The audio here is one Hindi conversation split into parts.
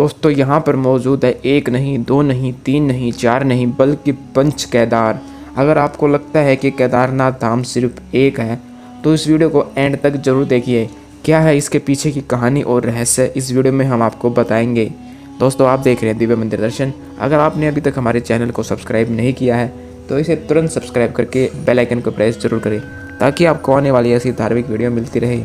दोस्तों यहाँ पर मौजूद है एक नहीं, दो नहीं, तीन नहीं, चार नहीं, बल्कि पंच केदार। अगर आपको लगता है कि केदारनाथ धाम सिर्फ एक है तो इस वीडियो को एंड तक जरूर देखिए। क्या है इसके पीछे की कहानी और रहस्य, इस वीडियो में हम आपको बताएंगे। दोस्तों आप देख रहे हैं दिव्य मंदिर दर्शन। अगर आपने अभी तक हमारे चैनल को सब्सक्राइब नहीं किया है तो इसे तुरंत सब्सक्राइब करके बेल आइकन को प्रेस जरूर करें ताकि आपको आने वाली ऐसी धार्मिक वीडियो मिलती रहे।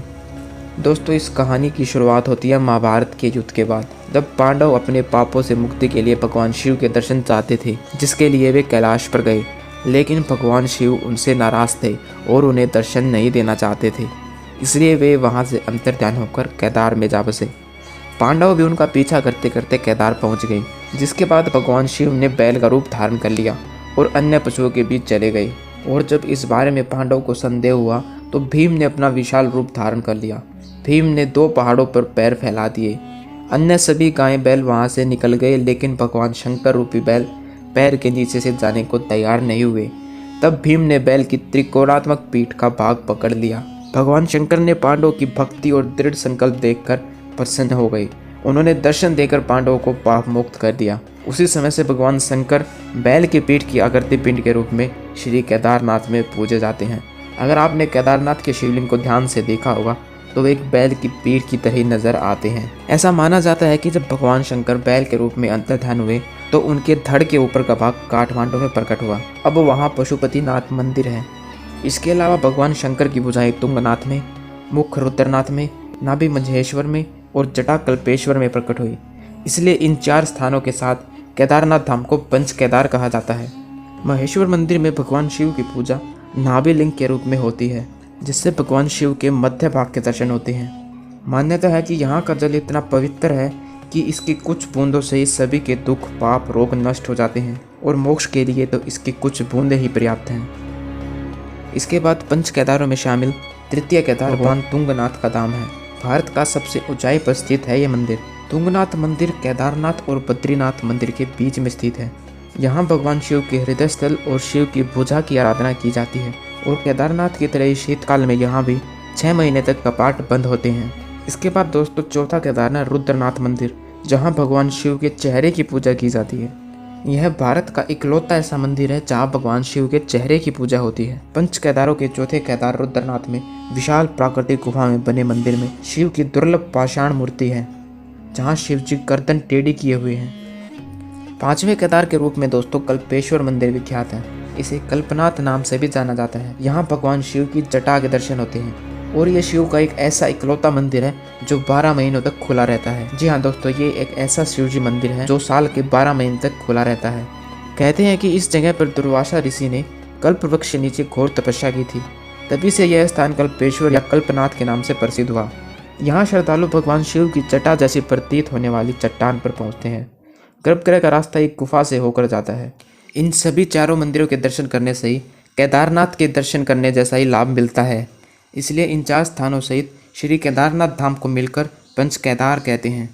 दोस्तों इस कहानी की शुरुआत होती है महाभारत के युद्ध के बाद, जब पांडव अपने पापों से मुक्ति के लिए भगवान शिव के दर्शन चाहते थे, जिसके लिए वे कैलाश पर गए। लेकिन भगवान शिव उनसे नाराज थे और उन्हें दर्शन नहीं देना चाहते थे, इसलिए वे वहां से अंतर्ध्यान होकर केदार में जा बसे। पांडव भी उनका पीछा करते करते केदार पहुंच गए, जिसके बाद भगवान शिव ने बैल का रूप धारण कर लिया और अन्य पशुओं के बीच चले गए। और जब इस बारे में पांडव को संदेह हुआ तो भीम ने अपना विशाल रूप धारण कर लिया। भीम ने 2 पहाड़ों पर पैर फैला दिए। अन्य सभी गायें बैल वहां से निकल गए, लेकिन भगवान शंकर रूपी बैल पैर के नीचे से जाने को तैयार नहीं हुए। तब भीम ने बैल की त्रिकोणात्मक पीठ का भाग पकड़ लिया। भगवान शंकर ने पांडवों की भक्ति और दृढ़ संकल्प देखकर प्रसन्न हो गए। उन्होंने दर्शन देकर पांडवों को पाप मुक्त कर दिया। उसी समय से भगवान शंकर बैल की पीठ की आकृति पिंड के रूप में श्री केदारनाथ में पूजे जाते हैं। अगर आपने केदारनाथ के शिवलिंग को ध्यान से देखा होगा तो वे एक बैल की पीठ की तरह नजर आते हैं। ऐसा माना जाता है कि जब भगवान शंकर बैल के रूप में अंतर्ध्यान हुए तो उनके धड़ के ऊपर का भाग काठमांडू में प्रकट हुआ। अब वहाँ पशुपतिनाथ मंदिर है। इसके अलावा भगवान शंकर की भुजाएं तुंगनाथ में, मुख रुद्रनाथ में, नाभि महेश्वर में और जटा कल्पेश्वर में प्रकट हुई। इसलिए इन 4 स्थानों के साथ केदारनाथ धाम को पंच केदार कहा जाता है। महेश्वर मंदिर में भगवान शिव की पूजा नाभि लिंग के रूप में होती है, जिससे भगवान शिव के मध्य भाग के दर्शन होते हैं। मान्यता है कि यहाँ का जल इतना पवित्र है कि इसकी कुछ बूंदों से ही सभी के दुख, पाप, रोग नष्ट हो जाते हैं और मोक्ष के लिए तो इसकी कुछ बूंदें ही पर्याप्त हैं। इसके बाद पंच केदारों में शामिल तृतीय केदार भगवान तुंगनाथ का धाम है। भारत का सबसे ऊंचाई पर स्थित है ये मंदिर। तुंगनाथ मंदिर केदारनाथ और बद्रीनाथ मंदिर के बीच में स्थित है। यहाँ भगवान शिव के हृदय स्थल और शिव की भुजा की आराधना की जाती है। और केदारनाथ की तरह ही शीतकाल में यहाँ भी 6 महीने तक कपाट बंद होते हैं। इसके बाद दोस्तों चौथा केदारनाथ रुद्रनाथ मंदिर, जहाँ भगवान शिव के चेहरे की पूजा की जाती है। यह भारत का इकलौता ऐसा मंदिर है जहाँ भगवान शिव के चेहरे की पूजा होती है। पंच केदारों के चौथे केदार रुद्रनाथ में विशाल प्राकृतिक गुफा में बने मंदिर में शिव की दुर्लभ पाषाण मूर्ति है, जहाँ शिव जी गर्दन टेढ़ी किए हुए हैं। 5वें केदार के रूप में दोस्तों कल्पेश्वर मंदिर विख्यात है। इसे कल्पनाथ नाम से भी जाना जाता है। यहाँ भगवान शिव की जटा के दर्शन होते हैं और ये शिव का एक ऐसा इकलौता मंदिर है जो 12 महीनों तक खुला रहता है। जी हाँ दोस्तों, ये एक ऐसा शिव जी मंदिर है जो साल के 12 महीने तक खुला रहता है। कहते हैं कि इस जगह पर दुर्वासा ऋषि ने कल्प वृक्ष के नीचे घोर तपस्या की थी, तभी से यह स्थान कल्पेश्वर या कल्पनाथ के नाम से प्रसिद्ध हुआ। यहाँ श्रद्धालु भगवान शिव की जटा जैसी प्रतीत होने वाली चट्टान पर पहुँचते हैं। गर्भगृह का रास्ता एक गुफा से होकर जाता है। इन सभी 4 मंदिरों के दर्शन करने से ही केदारनाथ के दर्शन करने जैसा ही लाभ मिलता है। इसलिए इन 4 स्थानों सहित श्री केदारनाथ धाम को मिलकर पंच केदार कहते हैं।